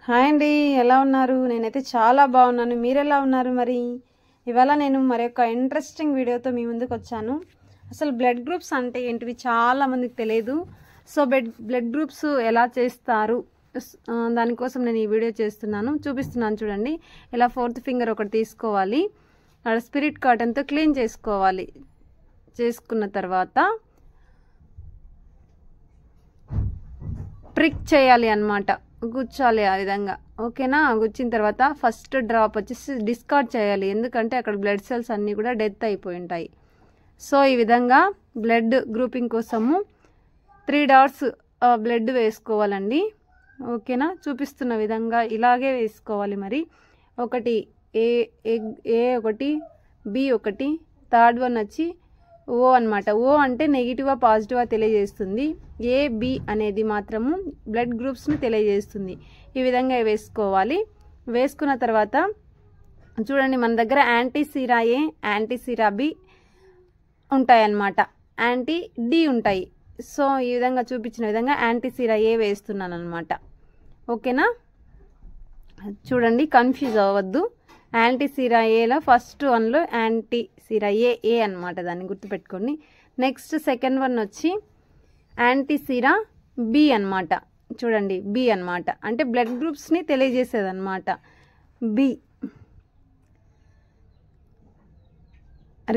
Hi అండి, ఎలా ఉన్నారు? నేనైతే చాలా బాగున్నాను. మీరు ఎలా ఉన్నారు? మరి ఇవాళ నేను మరొక ఇంట్రెస్టింగ్ వీడియోతో మీ ముందుకు వచ్చాను. అసలు బ్లడ్ గ్రూప్స్ అంటే ఏంటివి చాలా మందికి తెలియదు. సో బ్లడ్ గ్రూప్స్ ఎలా చేస్తారు దానికోసం నేను ఈ వీడియో చేస్తున్నాను, చూపిస్తున్నాను. చూడండి, ఇలా 4th ఫింగర్ ఒకటి తీసుకోవాలి, స్పిరిట్ కాటన్తో క్లీన్ చేసుకోవాలి. చేసుకున్న తర్వాత ప్రిక్ చేయాలి అన్నమాట, గుచ్చాలి ఆ విధంగా. ఓకేనా? గుచ్చిన తర్వాత ఫస్ట్ డ్రాప్ వచ్చేసి డిస్కార్డ్ చేయాలి, ఎందుకంటే అక్కడ బ్లడ్ సెల్స్ అన్నీ కూడా డెత్ అయిపోయి ఉంటాయి. సో ఈ విధంగా బ్లడ్ గ్రూపింగ్ కోసము 3 డాట్స్ బ్లడ్ వేసుకోవాలండి. ఓకేనా? చూపిస్తున్న విధంగా ఇలాగే వేసుకోవాలి. మరి ఒకటి ఏ ఒకటి, బి ఒకటి, థర్డ్ వన్ వచ్చి ఓ అన్నమాట. ఓ అంటే నెగిటివా పాజిటివా తెలియజేస్తుంది. ఏ బి అనేది మాత్రము బ్లడ్ గ్రూప్స్ని తెలియజేస్తుంది. ఈ విధంగా వేసుకోవాలి. వేసుకున్న తర్వాత చూడండి, మన దగ్గర యాంటీ సిరా ఏ, యాంటీ సిరా బి ఉంటాయన్నమాట, యాంటీ డి ఉంటాయి. సో ఈ విధంగా చూపించిన విధంగా యాంటీ సిరా ఏ వేస్తున్నాను అనమాట. ఓకేనా? చూడండి, కన్ఫ్యూజ్ అవ్వద్దు. యాంటీ సిరా ఏలో ఫస్ట్ వన్లో యాంటీ సిరా ఏ అనమాట, దాన్ని గుర్తుపెట్టుకోండి. నెక్స్ట్ సెకండ్ వన్ వచ్చి యాంటీ సిరా బి అనమాట. చూడండి, బి అనమాట, అంటే బ్లడ్ గ్రూప్స్ని తెలియజేసేది అనమాట. బి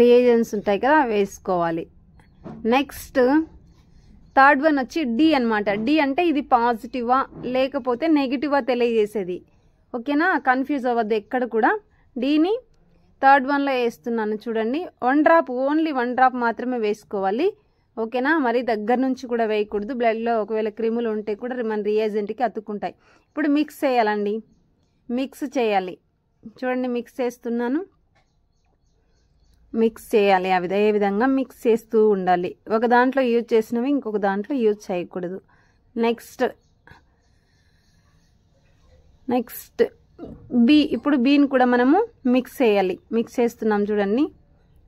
రియేజన్స్ ఉంటాయి కదా, వేసుకోవాలి. నెక్స్ట్ థర్డ్ వన్ వచ్చి డి అనమాట. డి అంటే ఇది పాజిటివా లేకపోతే నెగిటివా తెలియజేసేది. ఓకేనా? కన్ఫ్యూజ్ అవ్వద్దు ఎక్కడ కూడా. డీని థర్డ్ వన్లో వేస్తున్నాను. చూడండి, 1 డ్రాప్, ఓన్లీ 1 డ్రాప్ మాత్రమే వేసుకోవాలి. ఓకేనా? మరి దగ్గర నుంచి కూడా వేయకూడదు. బ్లడ్లో ఒకవేళ క్రిములు ఉంటే కూడా మన రియేజెంట్కి అతుక్కుంటాయి. ఇప్పుడు మిక్స్ చేయాలండి, మిక్స్ చేయాలి. చూడండి, మిక్స్ చేస్తున్నాను. మిక్స్ చేయాలి, అదే విధంగా మిక్స్ చేస్తూ ఉండాలి. ఒక దాంట్లో యూజ్ చేసినవి ఇంకొక దాంట్లో యూజ్ చేయకూడదు. నెక్స్ట్ బి, ఇప్పుడు బీని కూడా మనము మిక్స్ చేయాలి. మిక్స్ చేస్తున్నాం చూడండి,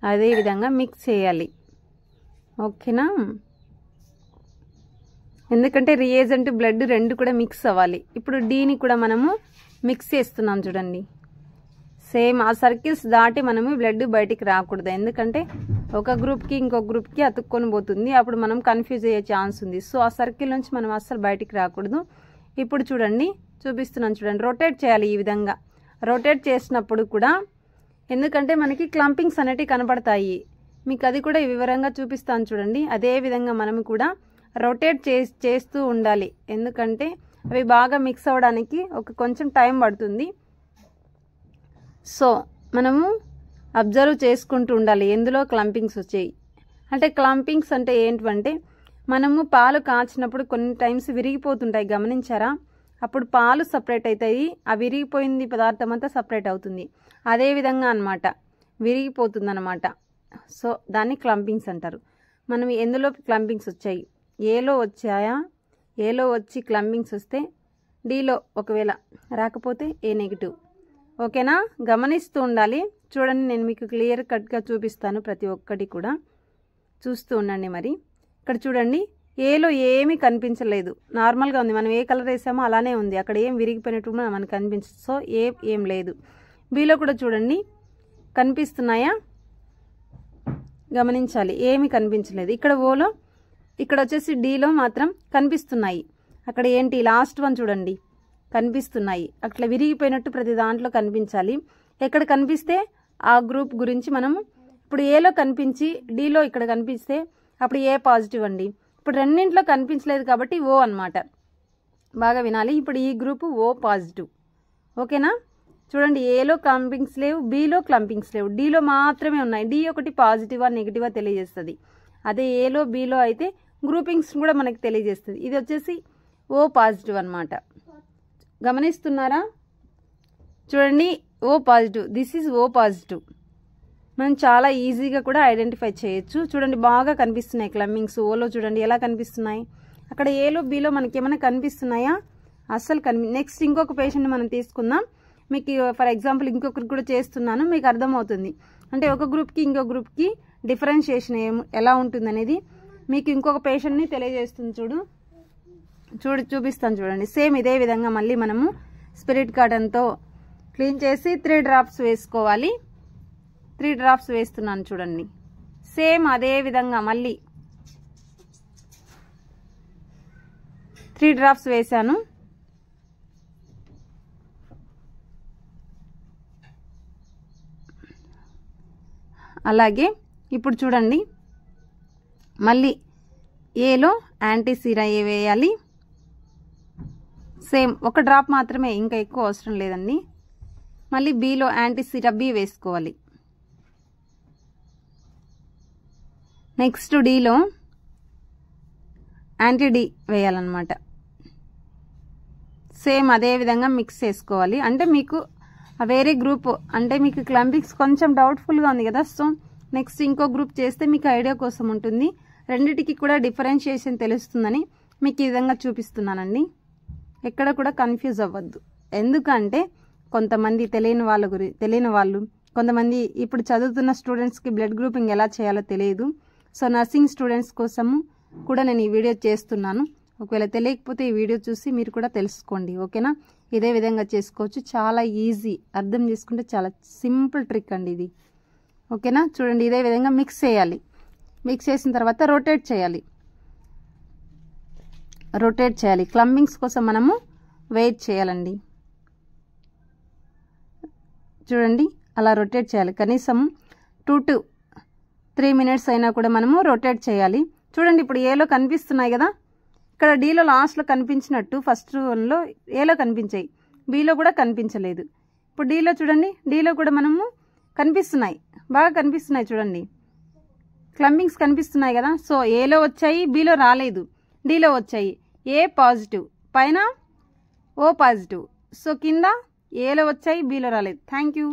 అదే విధంగా మిక్స్ చేయాలి. ఓకేనా? ఎందుకంటే రియేజెంట్ బ్లడ్ రెండు కూడా మిక్స్ అవ్వాలి. ఇప్పుడు డీని కూడా మనము మిక్స్ చేస్తున్నాం చూడండి. సేమ్ ఆ సర్కిల్స్ దాటి మనము బ్లడ్ బయటికి రాకూడదు, ఎందుకంటే ఒక గ్రూప్కి ఇంకొక గ్రూప్కి అతుక్కొని పోతుంది, అప్పుడు మనం కన్ఫ్యూజ్ అయ్యే ఛాన్స్ ఉంది. సో ఆ సర్కిల్ నుంచి మనం అస్సలు బయటికి రాకూడదు. ఇప్పుడు చూడండి, చూపిస్తున్నాను చూడండి, రొటేట్ చేయాలి. ఈ విధంగా రొటేట్ చేసినప్పుడు కూడా, ఎందుకంటే మనకి క్లంపింగ్స్ అనేటివి కనపడతాయి, మీకు అది కూడా వివరంగా చూపిస్తాను చూడండి. అదే విధంగా మనం కూడా రొటేట్ చేస్తూ ఉండాలి, ఎందుకంటే అవి బాగా మిక్స్ అవ్వడానికి కొంచెం టైం పడుతుంది. సో మనము అబ్జర్వ్ చేసుకుంటూ ఉండాలి ఎందులో క్లంపింగ్స్ వచ్చాయి. అంటే క్లంపింగ్స్ అంటే ఏంటంటే, మనము పాలు కాచినప్పుడు కొన్ని టైమ్స్ విరిగిపోతుంటాయి, గమనించారా? అప్పుడు పాలు సపరేట్ అవుతాయి, ఆ విరిగిపోయింది పదార్థం అంతా సపరేట్ అవుతుంది. అదే విధంగా అనమాట, విరిగిపోతుంది అనమాట. సో దాన్ని క్లంపింగ్స్ అంటారు. మనం ఎందులో క్లంపింగ్స్ వచ్చాయి, ఏలో వచ్చాయా, ఏలో వచ్చి క్లంపింగ్స్ వస్తే డీలో ఒకవేళ రాకపోతే ఏ నెగిటివ్. ఓకేనా? గమనిస్తూ ఉండాలి. చూడండి, నేను మీకు క్లియర్ కట్గా చూపిస్తాను, ప్రతి ఒక్కటి కూడా చూస్తూ ఉండండి. మరి ఇక్కడ చూడండి, ఏలో ఏమీ కనిపించలేదు, నార్మల్గా ఉంది. మనం ఏ కలర్ వేసామో అలానే ఉంది, అక్కడ ఏం విరిగిపోయినట్టు మనకు కనిపించదు. సో ఏం లేదు. బీలో కూడా చూడండి, కనిపిస్తున్నాయా? గమనించాలి, ఏమీ కనిపించలేదు. ఇక్కడ ఓలో, ఇక్కడ వచ్చేసి డీలో మాత్రం కనిపిస్తున్నాయి. అక్కడ ఏంటి, లాస్ట్ వన్ చూడండి, కనిపిస్తున్నాయి. అట్లా విరిగిపోయినట్టు ప్రతి దాంట్లో కనిపించాలి. ఎక్కడ కనిపిస్తే ఆ గ్రూప్ గురించి మనము, ఇప్పుడు ఏలో కనిపించి డీలో ఇక్కడ కనిపిస్తే అప్పుడు ఏ పాజిటివ్ అండి. ఇప్పుడు రెండింటిలో కనిపించలేదు కాబట్టి ఓ అన్నమాట. బాగా వినాలి. ఇప్పుడు ఈ గ్రూపు ఓ పాజిటివ్. ఓకేనా? చూడండి, ఏలో క్లంపింగ్స్ లేవు, బీలో క్లంపింగ్స్ లేవు, డీలో మాత్రమే ఉన్నాయి. డి ఒకటి పాజిటివా నెగిటివా తెలియజేస్తుంది. అదే ఏలో బీలో అయితే గ్రూపింగ్స్ కూడా మనకి తెలియజేస్తుంది. ఇది వచ్చేసి ఓ పాజిటివ్ అన్నమాట. గమనిస్తున్నారా? చూడండి, O positive, this is O positive. మనం చాలా ఈజీగా కూడా ఐడెంటిఫై చేయొచ్చు. చూడండి, బాగా కనిపిస్తున్నాయి క్లంపింగ్స్. ఓలో చూడండి ఎలా కనిపిస్తున్నాయి. అక్కడ ఏలో బీలో మనకి ఏమైనా కనిపిస్తున్నాయా? అస్సలు నెక్స్ట్ ఇంకొక పేషెంట్ మనం తీసుకుందాం. మీకు ఫర్ ఎగ్జాంపుల్ ఇంకొకరికి కూడా చేస్తున్నాను, మీకు అర్థమవుతుంది. అంటే ఒక గ్రూప్కి ఇంకో గ్రూప్కి డిఫరెన్షియేషన్ ఎలా ఉంటుంది అనేది మీకు ఇంకొక పేషెంట్ని తెలియజేస్తుంది. చూపిస్తాను చూడండి. సేమ్ ఇదే విధంగా మళ్ళీ మనము స్పిరిట్ కాటన్తో క్లీన్ చేసి 3 డ్రాప్స్ వేసుకోవాలి. 3 డ్రాప్స్ వేస్తున్నాను చూడండి. సేమ్ అదే విధంగా మళ్ళీ 3 డ్రాప్స్ వేసాను. అలాగే ఇప్పుడు చూడండి మళ్ళీ ఏలో యాంటీ సీరా ఏ వేయాలి. సేమ్ 1 డ్రాప్ మాత్రమే, ఇంకా ఎక్కువ అవసరం లేదండి. మళ్ళీ బీలో యాంటీ సీరా బి వేసుకోవాలి. నెక్స్ట్ డీలో యాంటీ డి వేయాలన్నమాట. సేమ్ అదే విధంగా మిక్స్ చేసుకోవాలి. అంటే మీకు వేరే గ్రూప్ అంటే మీకు క్లంపింగ్స్ కొంచెం డౌట్ఫుల్గా ఉంది కదా, సో నెక్స్ట్ ఇంకో గ్రూప్ చేస్తే మీకు ఐడియా కోసం ఉంటుంది. రెండిటికి కూడా డిఫరెన్షియేషన్ తెలుస్తుందని మీకు ఈ విధంగా చూపిస్తున్నానండి. ఎక్కడ కూడా కన్ఫ్యూజ్ అవ్వద్దు. ఎందుకంటే కొంతమంది తెలియని వాళ్ళు కొంతమంది ఇప్పుడు చదువుతున్న స్టూడెంట్స్కి బ్లడ్ గ్రూపింగ్ ఎలా చేయాలో తెలియదు. సో నర్సింగ్ స్టూడెంట్స్ కోసము కూడా నేను ఈ వీడియో చేస్తున్నాను. ఒకవేళ తెలియకపోతే ఈ వీడియో చూసి మీరు కూడా తెలుసుకోండి. ఓకేనా? ఇదే విధంగా చేసుకోవచ్చు. చాలా ఈజీ, అర్థం చేసుకుంటే చాలా సింపుల్ ట్రిక్ అండి ఇది. ఓకేనా? చూడండి ఇదే విధంగా మిక్స్ చేయాలి. మిక్స్ చేసిన తర్వాత రొటేట్ చేయాలి. క్లంబింగ్స్ కోసం మనము వెయిట్ చేయాలండి. చూడండి అలా రొటేట్ చేయాలి. కనీసం 2 to 3 minutes అయినా కూడా మనము రొటేట్ చేయాలి. చూడండి ఇప్పుడు ఏలో కనిపిస్తున్నాయి కదా, ఇక్కడ డీలో లాస్ట్లో కనిపించినట్టు ఫస్ట్ వన్లో ఏలో కనిపించాయి, బీలో కూడా కనిపించలేదు. ఇప్పుడు డీలో చూడండి, డీలో కూడా మనము కనిపిస్తున్నాయి, బాగా కనిపిస్తున్నాయి. చూడండి క్లంబింగ్స్ కనిపిస్తున్నాయి కదా. సో ఏలో వచ్చాయి, బీలో రాలేదు, డీలో వచ్చాయి. ఏ పాజిటివ్, పైన ఓ పాజిటివ్. సో కింద ఏలో వచ్చాయి, బీలో రాలేదు. Thank you.